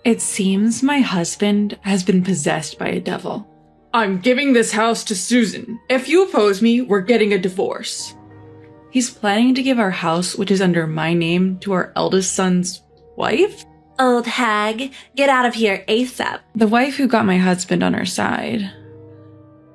It seems my husband has been possessed by a devil. I'm giving this house to Susan. If you oppose me, we're getting a divorce. He's planning to give our house, which is under my name, to our eldest son's wife? Old hag, get out of here ASAP. The wife who got my husband on her side.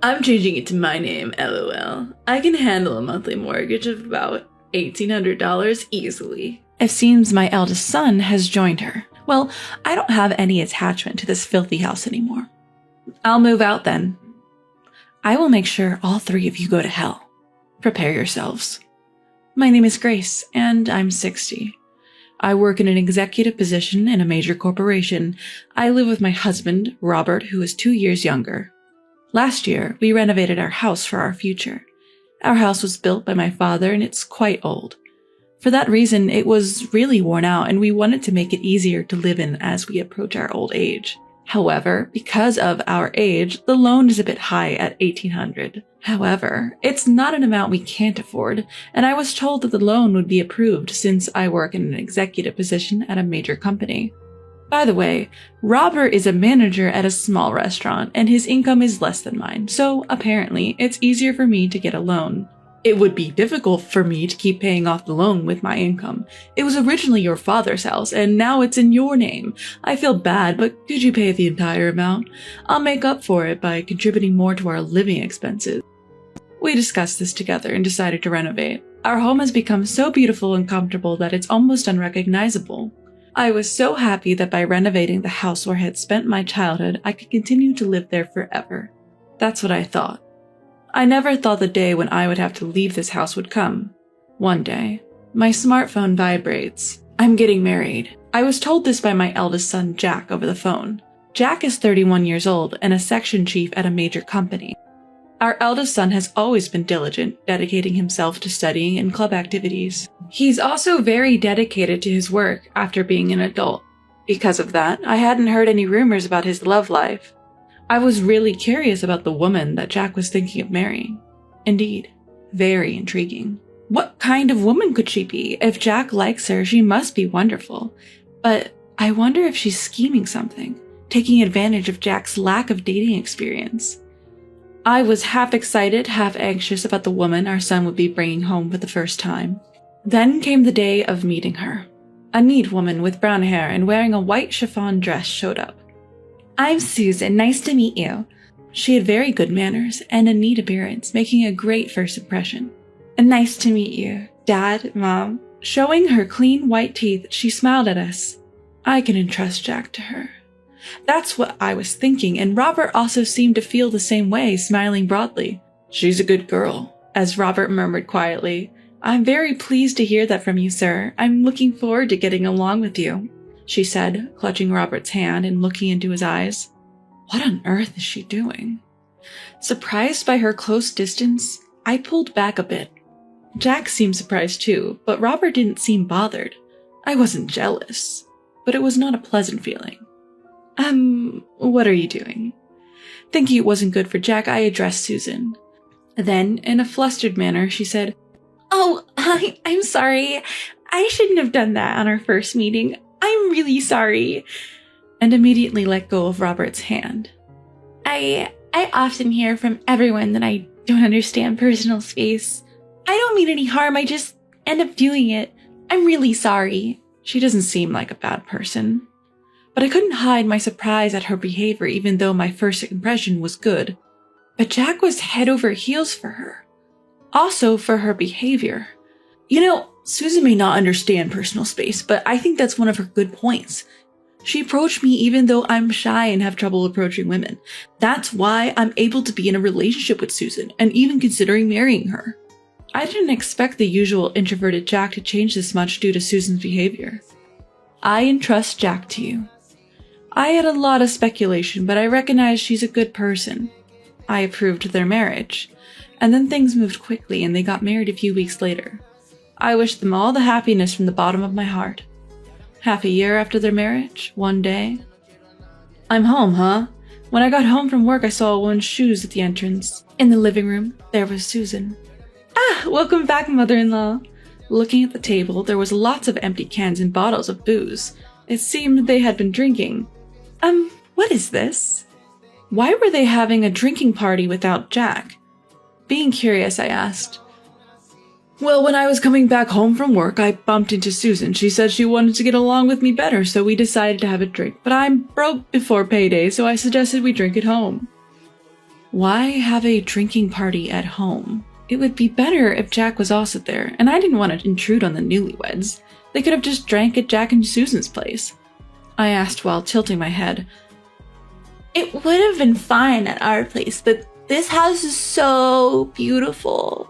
I'm changing it to my name, LOL. I can handle a monthly mortgage of about $1,800 easily. It seems my eldest son has joined her. Well, I don't have any attachment to this filthy house anymore. I'll move out then. I will make sure all three of you go to hell. Prepare yourselves. My name is Grace, and I'm 60. I work in an executive position in a major corporation. I live with my husband, Robert, who is 2 years younger. Last year, we renovated our house for our future. Our house was built by my father, and it's quite old. For that reason, it was really worn out, and we wanted to make it easier to live in as we approach our old age. However, because of our age, the loan is a bit high at $1,800. However, it's not an amount we can't afford, and I was told that the loan would be approved since I work in an executive position at a major company. By the way, Robert is a manager at a small restaurant, and his income is less than mine, so apparently it's easier for me to get a loan. It would be difficult for me to keep paying off the loan with my income. It was originally your father's house, and now it's in your name. I feel bad, but could you pay the entire amount? I'll make up for it by contributing more to our living expenses. We discussed this together and decided to renovate. Our home has become so beautiful and comfortable that it's almost unrecognizable. I was so happy that by renovating the house where I had spent my childhood, I could continue to live there forever. That's what I thought. I never thought the day when I would have to leave this house would come. One day, my smartphone vibrates. I'm getting married. I was told this by my eldest son, Jack, over the phone. Jack is 31 years old and a section chief at a major company. Our eldest son has always been diligent, dedicating himself to studying and club activities. He's also very dedicated to his work after being an adult. Because of that, I hadn't heard any rumors about his love life. I was really curious about the woman that Jack was thinking of marrying. Indeed, very intriguing. What kind of woman could she be? If Jack likes her, she must be wonderful. But I wonder if she's scheming something, taking advantage of Jack's lack of dating experience. I was half excited, half anxious about the woman our son would be bringing home for the first time. Then came the day of meeting her. A neat woman with brown hair and wearing a white chiffon dress showed up. I'm Susan, nice to meet you. She had very good manners and a neat appearance, making a great first impression. Nice to meet you, Dad, Mom. Showing her clean white teeth, she smiled at us. I can entrust Jack to her. That's what I was thinking, and Robert also seemed to feel the same way, smiling broadly. She's a good girl, as Robert murmured quietly. I'm very pleased to hear that from you, sir. I'm looking forward to getting along with you, she said, clutching Robert's hand and looking into his eyes. What on earth is she doing? Surprised by her close distance, I pulled back a bit. Jack seemed surprised too, but Robert didn't seem bothered. I wasn't jealous, but it was not a pleasant feeling. What are you doing? Thinking it wasn't good for Jack, I addressed Susan. Then, in a flustered manner, she said, Oh, I'm sorry. I shouldn't have done that on our first meeting. I'm really sorry. And immediately let go of Robert's hand. I often hear from everyone that I don't understand personal space. I don't mean any harm, I just end up doing it. I'm really sorry. She doesn't seem like a bad person. But I couldn't hide my surprise at her behavior even though my first impression was good. But Jack was head over heels for her. Also for her behavior. You know, Susan may not understand personal space, but I think that's one of her good points. She approached me even though I'm shy and have trouble approaching women. That's why I'm able to be in a relationship with Susan and even considering marrying her. I didn't expect the usual introverted Jack to change this much due to Susan's behavior. I entrust Jack to you. I had a lot of speculation, but I recognize she's a good person. I approved their marriage. And then things moved quickly and they got married a few weeks later. I wish them all the happiness from the bottom of my heart. Half a year after their marriage, one day. I'm home, huh? When I got home from work, I saw a woman's shoes at the entrance. In the living room, there was Susan. Welcome back, mother-in-law. Looking at the table, there was lots of empty cans and bottles of booze. It seemed they had been drinking. What is this? Why were they having a drinking party without Jack? Being curious, I asked. Well, when I was coming back home from work, I bumped into Susan. She said she wanted to get along with me better, so we decided to have a drink. But I'm broke before payday, so I suggested we drink at home. Why have a drinking party at home? It would be better if Jack was also there, and I didn't want to intrude on the newlyweds. They could have just drank at Jack and Susan's place. I asked while tilting my head. It would have been fine at our place, but this house is so beautiful.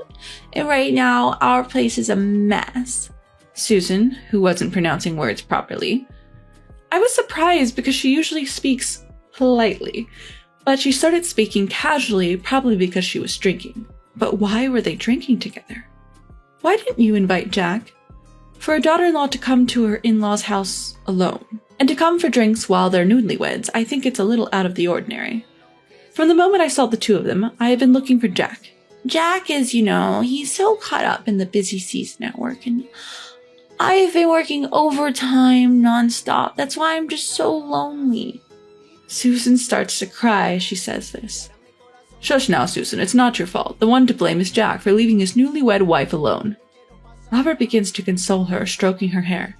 And right now, our place is a mess. Susan, who wasn't pronouncing words properly. I was surprised because she usually speaks politely, but she started speaking casually, probably because she was drinking. But why were they drinking together? Why didn't you invite Jack? For a daughter-in-law to come to her in-laws' house alone, and to come for drinks while they're newlyweds, I think it's a little out of the ordinary. From the moment I saw the two of them, I have been looking for Jack. Jack is, he's so caught up in the busy season at work, and I've been working overtime nonstop. That's why I'm just so lonely. Susan starts to cry as she says this. Shush now, Susan, it's not your fault. The one to blame is Jack for leaving his newlywed wife alone. Robert begins to console her, stroking her hair.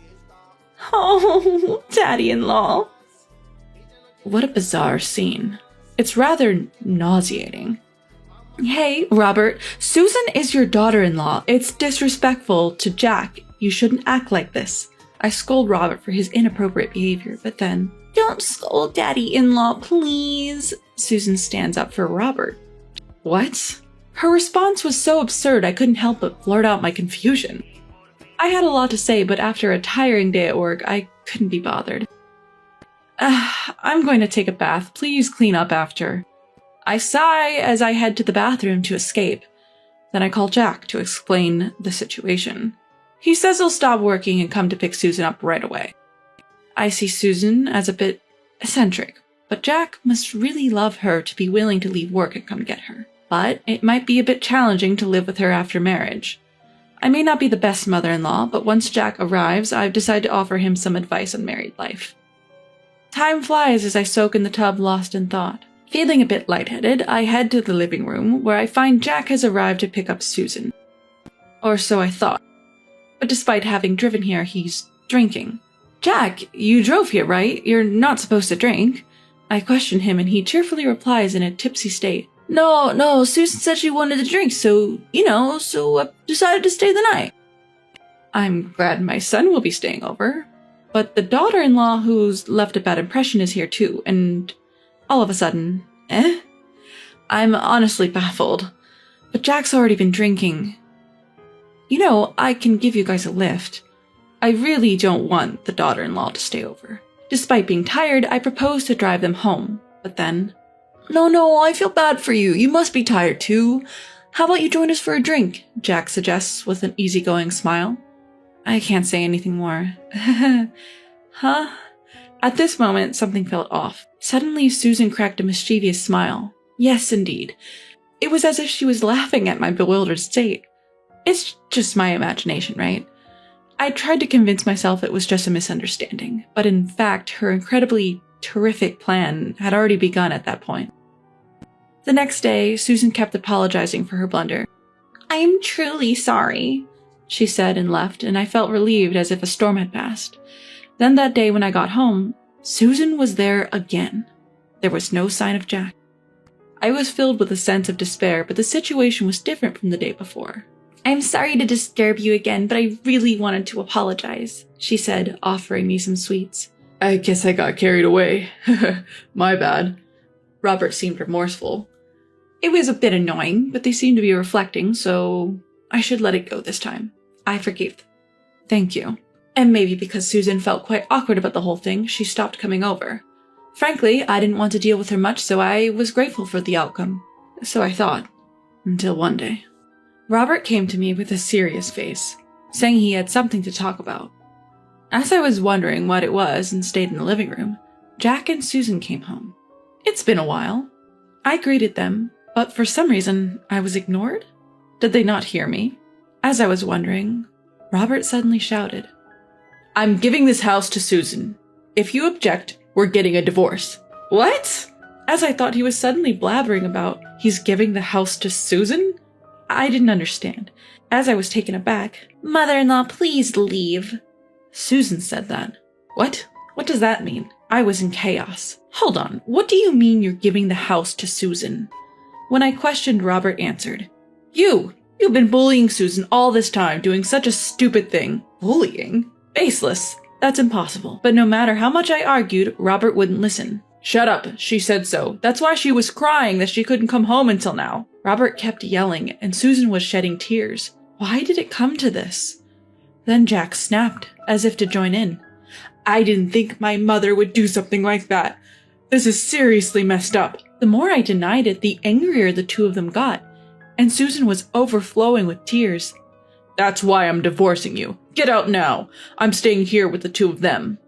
Oh, daddy-in-law. What a bizarre scene. It's rather nauseating. Hey, Robert, Susan is your daughter-in-law. It's disrespectful to Jack. You shouldn't act like this. I scold Robert for his inappropriate behavior, but then... Don't scold daddy-in-law, please. Susan stands up for Robert. What? Her response was so absurd I couldn't help but blurt out my confusion. I had a lot to say, but after a tiring day at work, I couldn't be bothered. I'm going to take a bath. Please clean up after. I sigh as I head to the bathroom to escape. Then I call Jack to explain the situation. He says he'll stop working and come to pick Susan up right away. I see Susan as a bit eccentric, but Jack must really love her to be willing to leave work and come get her. But it might be a bit challenging to live with her after marriage. I may not be the best mother-in-law, but once Jack arrives, I've decided to offer him some advice on married life. Time flies as I soak in the tub, lost in thought. Feeling a bit lightheaded, I head to the living room, where I find Jack has arrived to pick up Susan. Or so I thought. But despite having driven here, he's drinking. Jack, you drove here, right? You're not supposed to drink. I question him, and he cheerfully replies in a tipsy state. No, Susan said she wanted to drink, so I decided to stay the night. I'm glad my son will be staying over. But the daughter-in-law who's left a bad impression is here too, and all of a sudden, I'm honestly baffled. But Jack's already been drinking. I can give you guys a lift. I really don't want the daughter-in-law to stay over. Despite being tired, I propose to drive them home, but then... No, I feel bad for you. You must be tired too. How about you join us for a drink? Jack suggests with an easygoing smile. I can't say anything more. Huh? At this moment, something felt off. Suddenly, Susan cracked a mischievous smile. Yes, indeed. It was as if she was laughing at my bewildered state. It's just my imagination, right? I tried to convince myself it was just a misunderstanding, but in fact, her incredibly terrific plan had already begun at that point. The next day, Susan kept apologizing for her blunder. I am truly sorry, she said and left, and I felt relieved as if a storm had passed. Then that day when I got home, Susan was there again. There was no sign of Jack. I was filled with a sense of despair, but the situation was different from the day before. I'm sorry to disturb you again, but I really wanted to apologize, she said, offering me some sweets. I guess I got carried away. My bad. Robert seemed remorseful. It was a bit annoying, but they seemed to be reflecting, so I should let it go this time. I forgave them. Thank you. And maybe because Susan felt quite awkward about the whole thing, she stopped coming over. Frankly, I didn't want to deal with her much, so I was grateful for the outcome. So I thought. Until one day. Robert came to me with a serious face, saying he had something to talk about. As I was wondering what it was and stayed in the living room, Jack and Susan came home. It's been a while. I greeted them, but for some reason, I was ignored. Did they not hear me? As I was wondering, Robert suddenly shouted, I'm giving this house to Susan. If you object, We're getting a divorce. What? As I thought he was suddenly blabbering about he's giving the house to Susan? I didn't understand. As I was taken aback, Mother-in-law, please leave. Susan said that. What? What does that mean? I was in chaos. Hold on, what do you mean you're giving the house to Susan? When I questioned, Robert answered, You've been bullying Susan all this time, doing such a stupid thing. Bullying? Baseless. That's impossible. But no matter how much I argued, Robert wouldn't listen. Shut up, she said so. That's why she was crying that she couldn't come home until now. Robert kept yelling, and Susan was shedding tears. Why did it come to this? Then Jack snapped, as if to join in. I didn't think my mother would do something like that. This is seriously messed up. The more I denied it, the angrier the two of them got, and Susan was overflowing with tears. That's why I'm divorcing you. Get out now. I'm staying here with the two of them.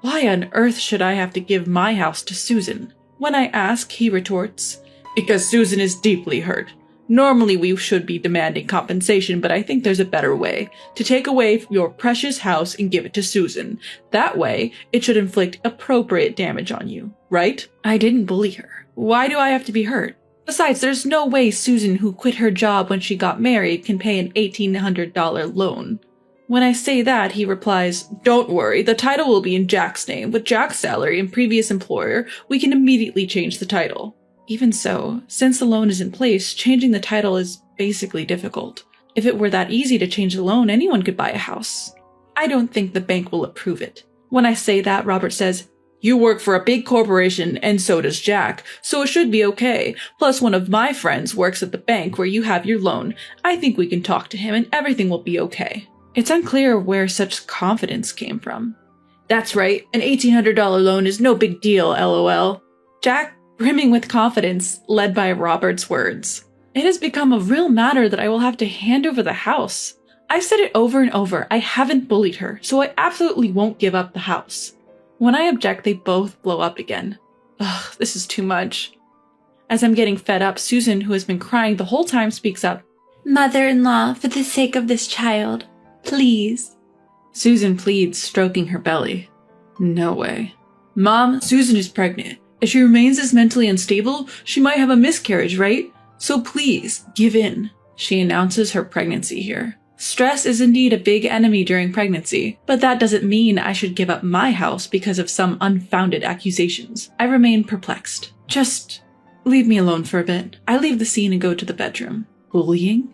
Why on earth should I have to give my house to Susan? When I ask, he retorts, Because Susan is deeply hurt. Normally we should be demanding compensation, but I think there's a better way. To take away your precious house and give it to Susan. That way, it should inflict appropriate damage on you, right? I didn't bully her. Why do I have to be hurt? Besides, there's no way Susan, who quit her job when she got married, can pay an $1,800 loan. When I say that, he replies, Don't worry, the title will be in Jack's name. With Jack's salary and previous employer, we can immediately change the title. Even so, since the loan is in place, changing the title is basically difficult. If it were that easy to change the loan, anyone could buy a house. I don't think the bank will approve it. When I say that, Robert says, You work for a big corporation, and so does Jack, so it should be okay. Plus, one of my friends works at the bank where you have your loan. I think we can talk to him and everything will be okay. It's unclear where such confidence came from. That's right, an $1,800 loan is no big deal, LOL. Jack, brimming with confidence, led by Robert's words. It has become a real matter that I will have to hand over the house. I've said it over and over, I haven't bullied her, so I absolutely won't give up the house. When I object, they both blow up again. Ugh, this is too much. As I'm getting fed up, Susan, who has been crying the whole time, speaks up. Mother-in-law, for the sake of this child, please. Susan pleads, stroking her belly. No way. Mom, Susan is pregnant. If she remains as mentally unstable, she might have a miscarriage, right? So please, give in. She announces her pregnancy here. Stress is indeed a big enemy during pregnancy, but that doesn't mean I should give up my house because of some unfounded accusations. I remain perplexed. Just leave me alone for a bit. I leave the scene and go to the bedroom. Bullying?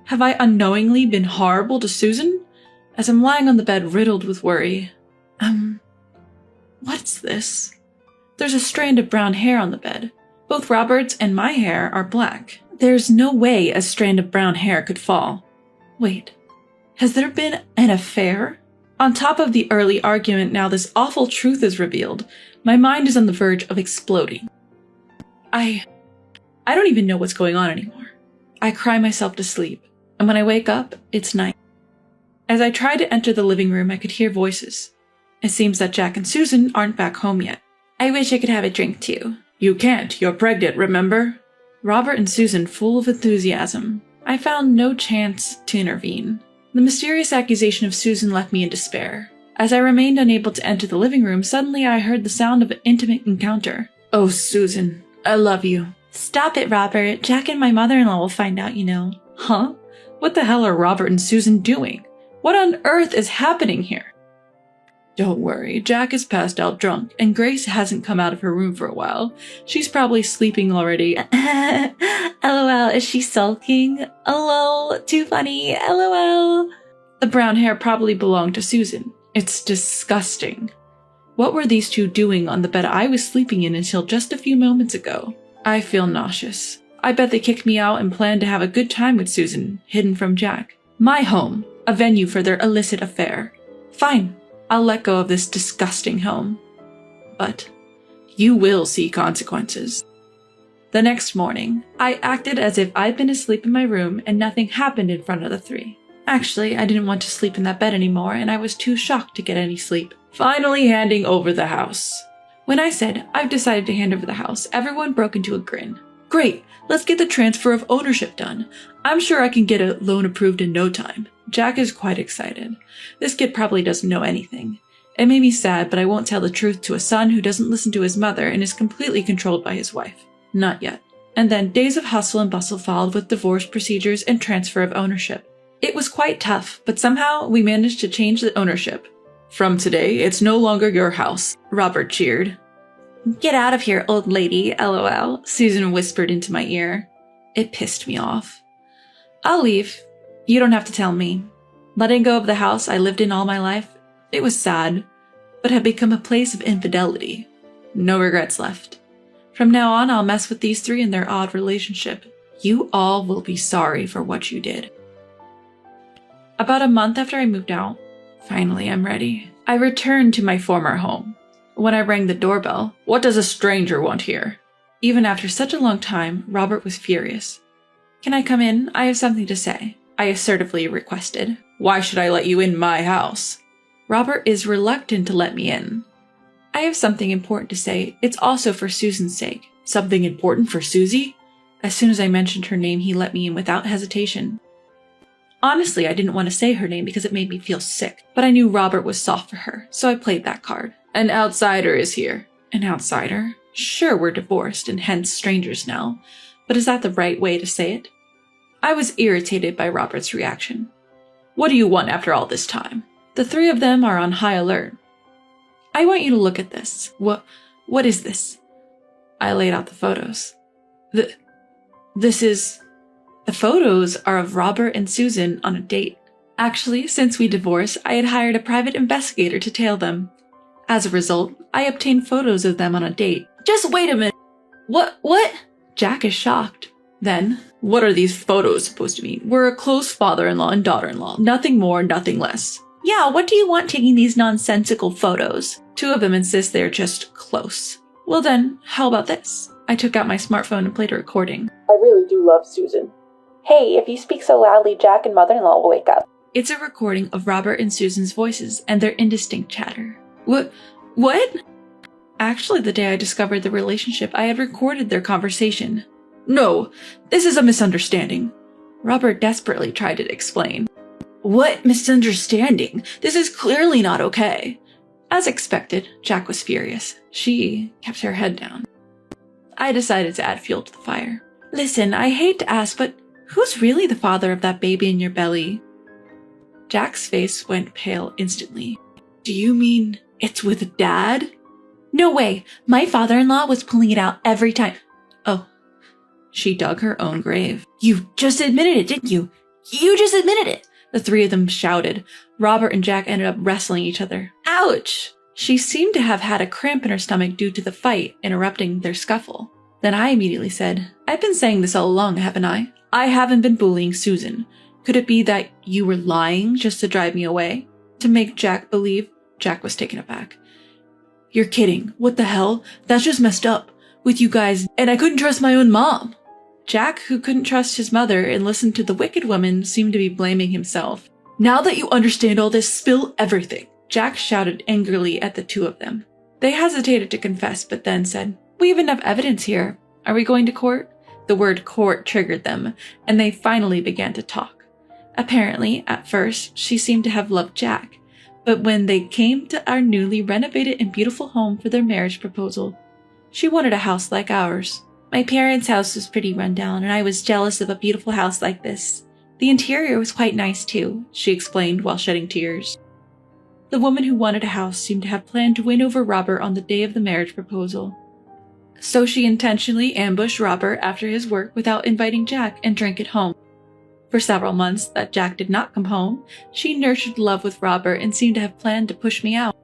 Have I unknowingly been horrible to Susan? As I'm lying on the bed riddled with worry. What's this? There's a strand of brown hair on the bed. Both Robert's and my hair are black. There's no way a strand of brown hair could fall. Wait, has there been an affair? On top of the early argument, now this awful truth is revealed. My mind is on the verge of exploding. I don't even know what's going on anymore. I cry myself to sleep, and when I wake up, it's night. As I try to enter the living room, I could hear voices. It seems that Jack and Susan aren't back home yet. I wish I could have a drink too. You can't, you're pregnant, remember? Robert and Susan full of enthusiasm. I found no chance to intervene. The mysterious accusation of Susan left me in despair. As I remained unable to enter the living room, suddenly I heard the sound of an intimate encounter. Oh, Susan, I love you. Stop it, Robert. Jack and my mother-in-law will find out, you know. Huh? What the hell are Robert and Susan doing? What on earth is happening here? Don't worry, Jack is passed out drunk, and Grace hasn't come out of her room for a while. She's probably sleeping already. LOL, is she sulking? LOL, too funny, LOL. The brown hair probably belonged to Susan. It's disgusting. What were these two doing on the bed I was sleeping in until just a few moments ago? I feel nauseous. I bet they kicked me out and planned to have a good time with Susan, hidden from Jack. My home, a venue for their illicit affair. Fine. I'll let go of this disgusting home. But you will see consequences. The next morning, I acted as if I'd been asleep in my room and nothing happened in front of the three. Actually, I didn't want to sleep in that bed anymore and I was too shocked to get any sleep. Finally handing over the house. When I said, I've decided to hand over the house, everyone broke into a grin. Great, let's get the transfer of ownership done. I'm sure I can get a loan approved in no time. Jack is quite excited. This kid probably doesn't know anything. It made me sad, but I won't tell the truth to a son who doesn't listen to his mother and is completely controlled by his wife. Not yet. And then days of hustle and bustle followed with divorce procedures and transfer of ownership. It was quite tough, but somehow we managed to change the ownership. From today, it's no longer your house, Robert cheered. Get out of here, old lady, LOL, Susan whispered into my ear. It pissed me off. I'll leave. You don't have to tell me. Letting go of the house I lived in all my life, it was sad, but had become a place of infidelity. No regrets left. From now on, I'll mess with these three and their odd relationship. You all will be sorry for what you did. About a month after I moved out, finally I'm ready. I returned to my former home. When I rang the doorbell, "What does a stranger want here?" Even after such a long time, Robert was furious. "Can I come in? I have something to say," I assertively requested. "Why should I let you in my house?" Robert is reluctant to let me in. "I have something important to say. It's also for Susan's sake." "Something important for Susie?" As soon as I mentioned her name, he let me in without hesitation. Honestly, I didn't want to say her name because it made me feel sick, but I knew Robert was soft for her, so I played that card. "An outsider is here." An outsider? Sure, we're divorced and hence strangers now, but is that the right way to say it? I was irritated by Robert's reaction. "What do you want after all this time?" The three of them are on high alert. "I want you to look at this." What is this?" I laid out the photos. The photos are of Robert and Susan on a date. Actually, since we divorced, I had hired a private investigator to tail them. As a result, I obtained photos of them on a date. Just wait a minute. What? Jack is shocked. Then, what are these photos supposed to mean? We're a close father-in-law and daughter-in-law. Nothing more, nothing less. Yeah, what do you want taking these nonsensical photos? Two of them insist they're just close. Well then, how about this? I took out my smartphone and played a recording. "I really do love Susan. Hey, if you speak so loudly, Jack and mother-in-law will wake up." It's a recording of Robert and Susan's voices and their indistinct chatter. What? Actually, the day I discovered the relationship, I had recorded their conversation. No, this is a misunderstanding. Robert desperately tried to explain. What misunderstanding? This is clearly not okay. As expected, Jack was furious. She kept her head down. I decided to add fuel to the fire. Listen, I hate to ask, but who's really the father of that baby in your belly? Jack's face went pale instantly. Do you mean it's with Dad? No way. My father-in-law was pulling it out every time. Oh, she dug her own grave. You just admitted it, didn't you? You just admitted it. The three of them shouted. Robert and Jack ended up wrestling each other. Ouch! She seemed to have had a cramp in her stomach due to the fight, interrupting their scuffle. Then I immediately said, I've been saying this all along, haven't I? I haven't been bullying Susan. Could it be that you were lying just to drive me away? To make Jack believe? Jack was taken aback. You're kidding. What the hell? That's just messed up. With you guys, and I couldn't trust my own mom. Jack, who couldn't trust his mother and listened to the wicked woman, seemed to be blaming himself. Now that you understand all this, spill everything. Jack shouted angrily at the two of them. They hesitated to confess, but then said, We have enough evidence here. Are we going to court? The word court triggered them, and they finally began to talk. Apparently, at first, she seemed to have loved Jack, but when they came to our newly renovated and beautiful home for their marriage proposal, she wanted a house like ours. My parents' house was pretty run down, and I was jealous of a beautiful house like this. The interior was quite nice too, she explained while shedding tears. The woman who wanted a house seemed to have planned to win over Robert on the day of the marriage proposal. So she intentionally ambushed Robert after his work without inviting Jack and drank at home. For several months that Jack did not come home, she nurtured love with Robert and seemed to have planned to push me out.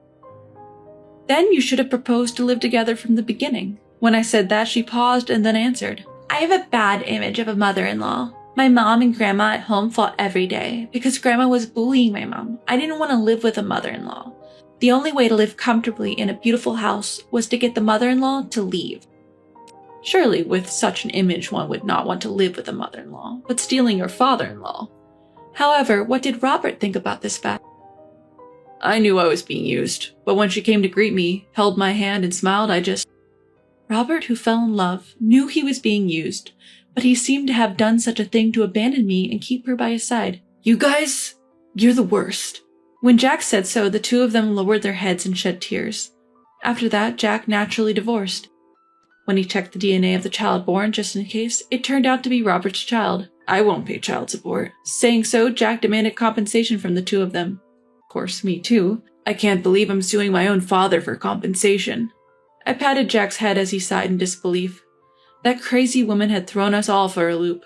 Then you should have proposed to live together from the beginning. When I said that, she paused and then answered, I have a bad image of a mother-in-law. My mom and grandma at home fought every day because grandma was bullying my mom. I didn't want to live with a mother-in-law. The only way to live comfortably in a beautiful house was to get the mother-in-law to leave. Surely, with such an image, one would not want to live with a mother-in-law, but stealing your father-in-law. However, what did Robert think about this fact? I knew I was being used, but when she came to greet me, held my hand and smiled, Robert, who fell in love, knew he was being used, but he seemed to have done such a thing to abandon me and keep her by his side. You guys, you're the worst. When Jack said so, the two of them lowered their heads and shed tears. After that, Jack naturally divorced. When he checked the DNA of the child born just in case, it turned out to be Robert's child. I won't pay child support. Saying so, Jack demanded compensation from the two of them. Of course, me too. I can't believe I'm suing my own father for compensation. I patted Jack's head as he sighed in disbelief. That crazy woman had thrown us all for a loop.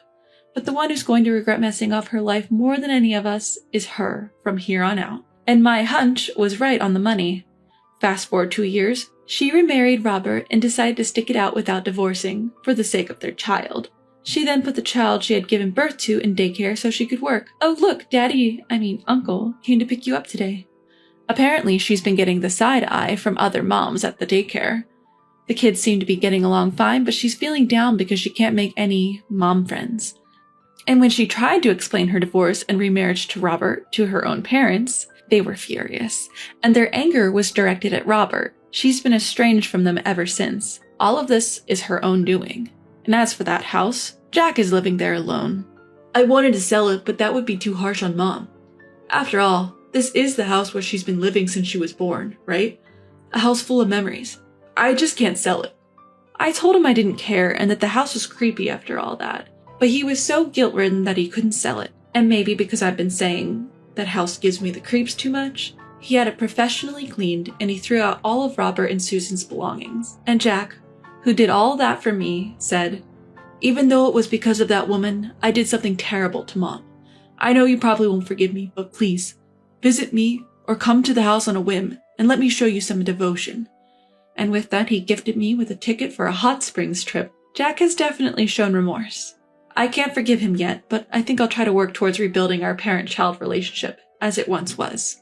But the one who's going to regret messing up her life more than any of us is her from here on out. And my hunch was right on the money. Fast forward 2 years, she remarried Robert and decided to stick it out without divorcing, for the sake of their child. She then put the child she had given birth to in daycare so she could work. Oh look, Uncle, came to pick you up today. Apparently she's been getting the side eye from other moms at the daycare. The kids seem to be getting along fine, but she's feeling down because she can't make any mom friends. And when she tried to explain her divorce and remarriage to Robert to her own parents, they were furious, and their anger was directed at Robert. She's been estranged from them ever since. All of this is her own doing. And as for that house, Jack is living there alone. I wanted to sell it, but that would be too harsh on Mom. After all, this is the house where she's been living since she was born, right? A house full of memories. I just can't sell it. I told him I didn't care and that the house was creepy after all that, but he was so guilt-ridden that he couldn't sell it. And maybe because I've been saying that house gives me the creeps too much, he had it professionally cleaned and he threw out all of Robert and Susan's belongings. And Jack, who did all that for me, said, "Even though it was because of that woman, I did something terrible to Mom. I know you probably won't forgive me, but please, visit me or come to the house on a whim and let me show you some devotion." And with that, he gifted me with a ticket for a hot springs trip. Jack has definitely shown remorse. I can't forgive him yet, but I think I'll try to work towards rebuilding our parent-child relationship as it once was.